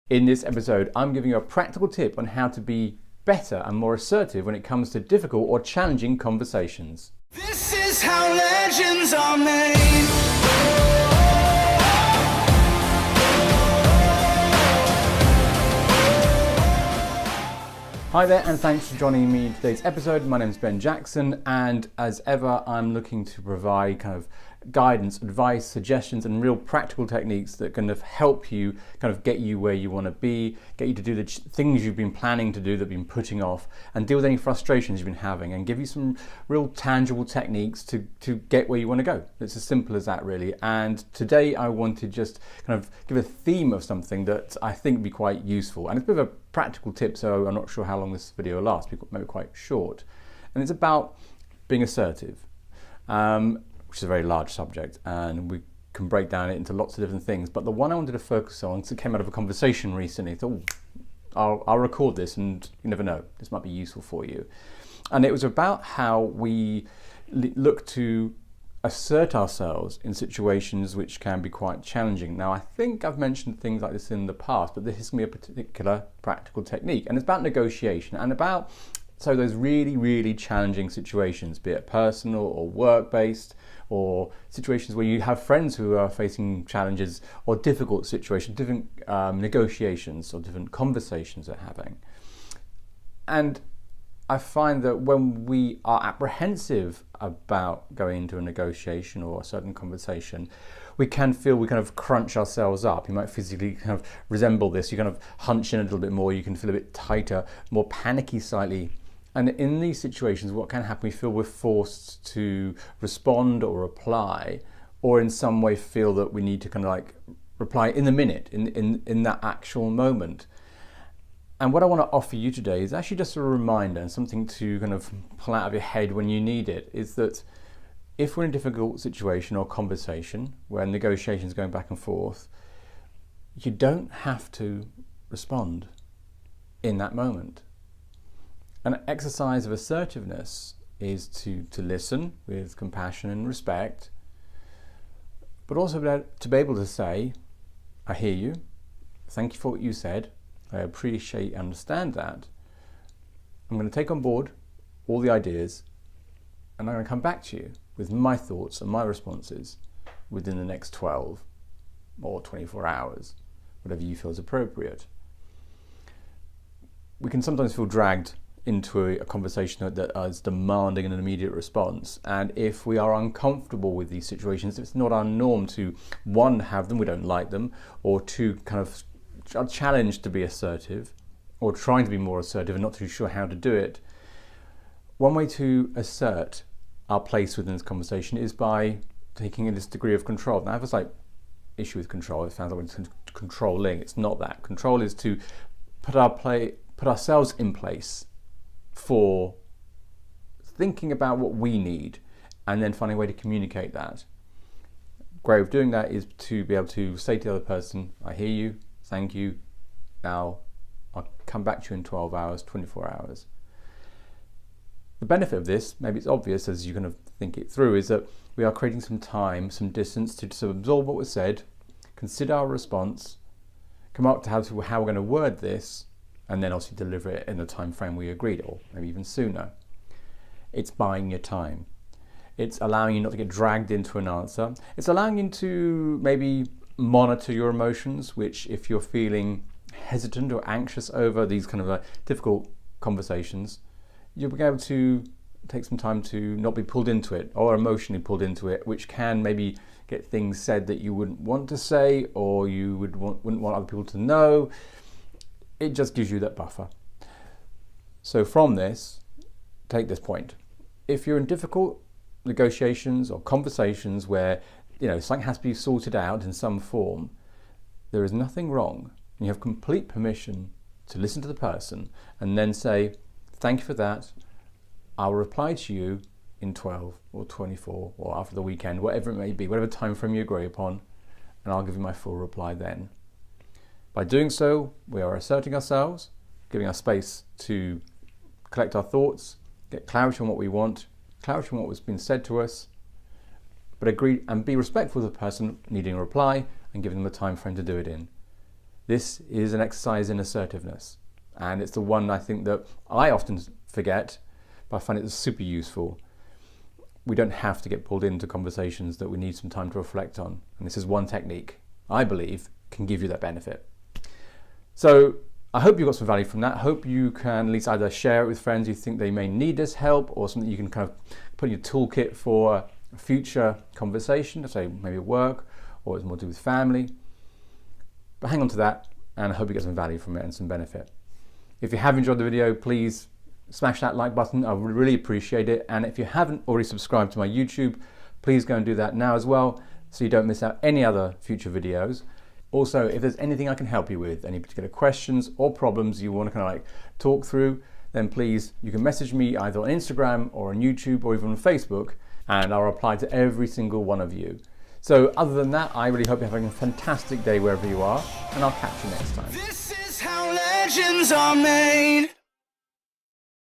In this episode, I'm giving you a practical tip on how to be better and more assertive when it comes to difficult or challenging conversations. This is how legends are made. Hi there, and thanks for joining me in today's episode. My name is Ben Jackson, and as ever, I'm looking to provide kind of guidance, advice, suggestions, and real practical techniques that kind of help you kind of get you where you want to be, get you to do the things you've been planning to do that you've been putting off, and deal with any frustrations you've been having, and give you some real tangible techniques to get where you want to go. It's as simple as that, really. And today I want to just kind of give a theme of something that I think would be quite useful, and it's a bit of a practical tip, so I'm not sure how long this video will last, maybe quite short. And it's about being assertive, which is a very large subject, and we can break down it into lots of different things. But the one I wanted to focus on, because it came out of a conversation recently, I thought, I'll record this, and you never know, this might be useful for you. And it was about how we look to assert ourselves in situations which can be quite challenging. Now, I think I've mentioned things like this in the past, but this is going to be a particular practical technique, and it's about negotiation and about those really, really challenging situations, be it personal or work-based, or situations where you have friends who are facing challenges or difficult situations, different negotiations or different conversations they're having. And I find that when we are apprehensive about going into a negotiation or a certain conversation, we can feel we kind of crunch ourselves up. You might physically kind of resemble this. You kind of hunch in a little bit more. You can feel a bit tighter, more panicky slightly. And in these situations, what can happen, we feel we're forced to respond or reply, or in some way feel that we need to kind of like reply in the minute, in that actual moment. And what I want to offer you today is actually just a reminder and something to kind of pull out of your head when you need it, is that if we're in a difficult situation or conversation where negotiations going back and forth, you don't have to respond in that moment. An exercise of assertiveness is to listen with compassion and respect, but also to be able to say, I hear you, thank you for what you said, I appreciate and understand that. I'm going to take on board all the ideas, and I'm going to come back to you with my thoughts and my responses within the next 12 or 24 hours, whatever you feel is appropriate. We can sometimes feel dragged into a conversation that is demanding an immediate response, and if we are uncomfortable with these situations, it's not our norm to, one, have them, we don't like them, or two, kind of are challenged to be assertive or trying to be more assertive and not too sure how to do it. One way to assert our place within this conversation is by taking this degree of control. Now, I have a slight issue with control. It sounds like it's controlling. It's not that. Control is to put ourselves in place for thinking about what we need and then finding a way to communicate that. A great way of doing that is to be able to say to the other person, I hear you, thank you, now I'll come back to you in 12 hours, 24 hours. The benefit of this, maybe it's obvious as you kind of think it through, is that we are creating some time, some distance to absorb what was said, consider our response, come up to how we're going to word this, and then obviously deliver it in the time frame we agreed, or maybe even sooner. It's buying your time. It's allowing you not to get dragged into an answer. It's allowing you to maybe monitor your emotions, which if you're feeling hesitant or anxious over these kind of difficult conversations, you'll be able to take some time to not be pulled into it or emotionally pulled into it, which can maybe get things said that you wouldn't want to say or you wouldn't want other people to know. It just gives you that buffer. So from this, take this point. If you're in difficult negotiations or conversations where something has to be sorted out in some form, there is nothing wrong. You have complete permission to listen to the person and then say, thank you for that. I'll reply to you in 12 or 24 or after the weekend, whatever it may be, whatever time frame you agree upon, and I'll give you my full reply then. By doing so, we are asserting ourselves, giving us space to collect our thoughts, get clarity on what we want, clarity on what has been said to us, but agree and be respectful of the person needing a reply and giving them the time frame to do it in. This is an exercise in assertiveness, and it's the one I think that I often forget, but I find it super useful. We don't have to get pulled into conversations that we need some time to reflect on, and this is one technique I believe can give you that benefit. So I hope you got some value from that. I hope you can at least either share it with friends you think they may need this help, or something you can kind of put in your toolkit for a future conversation, say maybe at work, or it's more to do with family. But hang on to that, and I hope you get some value from it and some benefit. If you have enjoyed the video, please smash that like button. I would really appreciate it. And if you haven't already subscribed to my YouTube, please go and do that now as well, so you don't miss out any other future videos. Also, if there's anything I can help you with, any particular questions or problems you want to kind of like talk through, then please, you can message me either on Instagram or on YouTube or even on Facebook, and I'll reply to every single one of you. So other than that, I really hope you're having a fantastic day wherever you are, and I'll catch you next time. This is how legends are made.